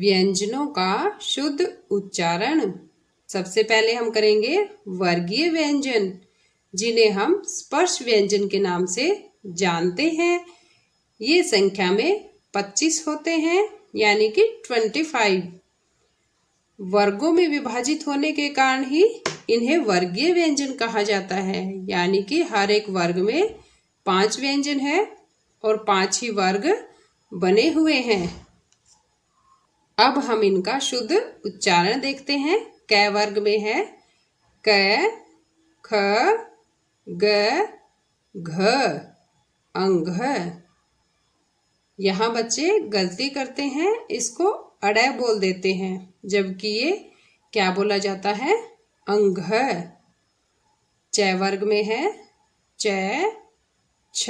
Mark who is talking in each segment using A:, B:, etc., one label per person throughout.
A: व्यंजनों का शुद्ध उच्चारण। सबसे पहले हम करेंगे वर्गीय व्यंजन, जिन्हें हम स्पर्श व्यंजन के नाम से जानते हैं। ये संख्या में 25 होते हैं, यानी कि 25। वर्गों में विभाजित होने के कारण ही इन्हें वर्गीय व्यंजन कहा जाता है, यानी कि हर एक वर्ग में 5 व्यंजन है और 5 ही वर्ग बने हुए हैं। अब हम इनका शुद्ध उच्चारण देखते हैं। क वर्ग में है क, ख, ग, घ, अंघ। यहाँ बच्चे गलती करते हैं, इसको अड़ै बोल देते हैं, जबकि ये क्या बोला जाता है? अंघ। च वर्ग में है च, छ,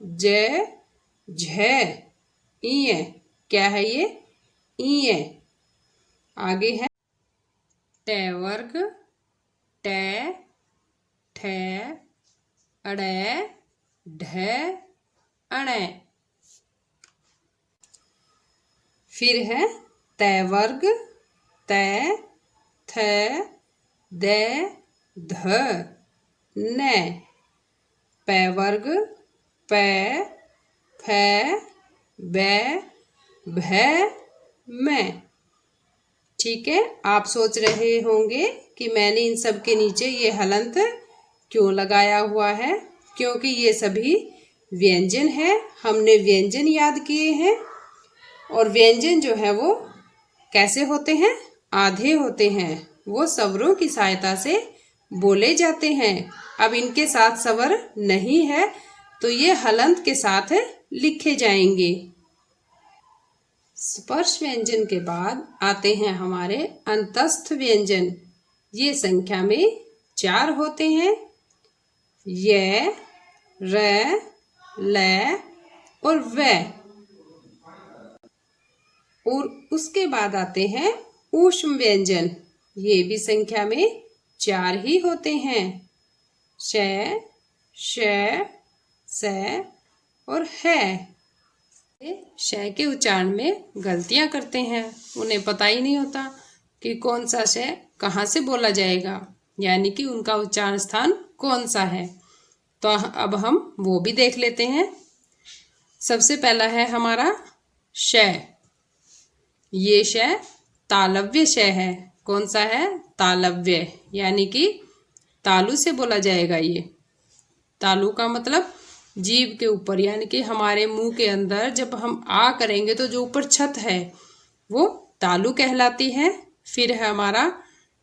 A: ज, झ, इ। क्या है ये? इ। आगे है ट वर्ग ट, ठ, अड़, ढ, अण। फिर है त वर्ग त, थ, द, ध, न। प वर्ग प, फ, ब, भ, म। ठीक है, आप सोच रहे होंगे कि मैंने इन सब के नीचे ये हलंत क्यों लगाया हुआ है, क्योंकि ये सभी व्यंजन है। हमने व्यंजन याद किए हैं और व्यंजन जो है वो कैसे होते हैं? आधे होते हैं। वो स्वरों की सहायता से बोले जाते हैं। अब इनके साथ स्वर नहीं है तो ये हलंत के साथ लिखे जाएंगे। स्पर्श व्यंजन के बाद आते हैं हमारे अंतस्थ व्यंजन। ये संख्या में 4 होते हैं। य, र, ल और व। और उसके बाद आते हैं ऊष्म व्यंजन। ये भी संख्या में 4 ही होते हैं। श, श, स और है। श के उच्चारण में गलतियां करते हैं, उन्हें पता ही नहीं होता कि कौन सा श कहाँ से बोला जाएगा, यानी कि उनका उच्चारण स्थान कौन सा है। तो अब हम वो भी देख लेते हैं। सबसे पहला है हमारा श। ये श तालव्य श है। कौन सा है? तालव्य, यानी कि तालु से बोला जाएगा। ये तालु का मतलब जीभ के ऊपर, यानी कि हमारे मुंह के अंदर जब हम आ करेंगे तो जो ऊपर छत है वो तालु कहलाती है। फिर है हमारा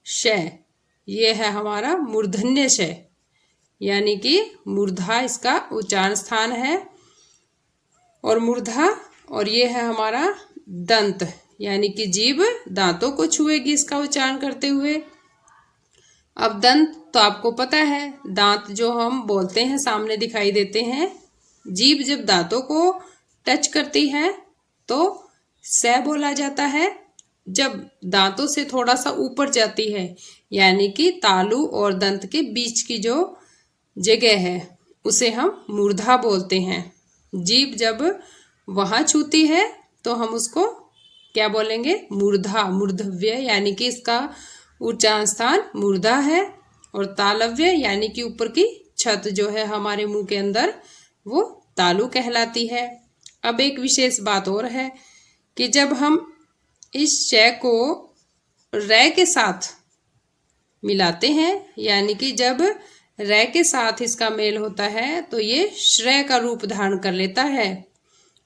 A: श। ये है हमारा मूर्धन्य श, यानी कि मूर्धा इसका उच्चारण स्थान है और मूर्धा। और ये है हमारा दंत, यानी कि जीभ दांतों को छुएगी इसका उच्चारण करते हुए। अब दंत तो आपको पता है, दांत जो हम बोलते हैं सामने दिखाई देते हैं। जीभ जब दांतों को टच करती है तो स बोला जाता है। जब दांतों से थोड़ा सा ऊपर जाती है, यानी कि तालु और दंत के बीच की जो जगह है उसे हम मूर्धा बोलते हैं। जीभ जब वहां छूती है तो हम उसको क्या बोलेंगे? मूर्धा, मूर्धव्य, यानी कि इसका उच्चारण स्थान मूर्धा है। और तालव्य यानी कि ऊपर की छत जो है हमारे मुंह के अंदर, वो तालु कहलाती है। अब एक विशेष बात और है कि जब हम इस श को र के साथ मिलाते हैं, यानी कि जब र के साथ इसका मेल होता है तो ये श्रय का रूप धारण कर लेता है।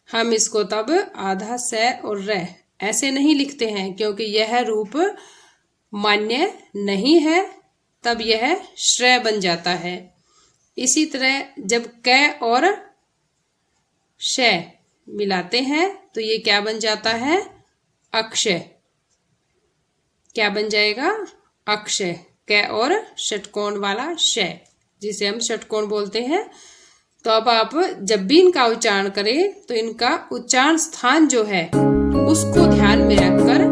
A: हम इसको तब आधा स और र ऐसे नहीं लिखते हैं, क्योंकि यह रूप मान्य नहीं है, तब यह श्रेय बन जाता है। इसी तरह जब क और श मिलाते हैं तो ये क्या बन जाता है? अक्षय। क्या बन जाएगा? अक्षय। क और षटकोण वाला श, जिसे हम षटकोण बोलते हैं। तो अब आप जब भी इनका उच्चारण करें तो इनका उच्चारण स्थान जो है उसको ध्यान में रखकर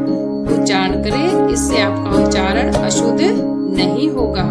A: उच्चारण करें, इससे आपका उच्चारण अशुद्ध नहीं होगा।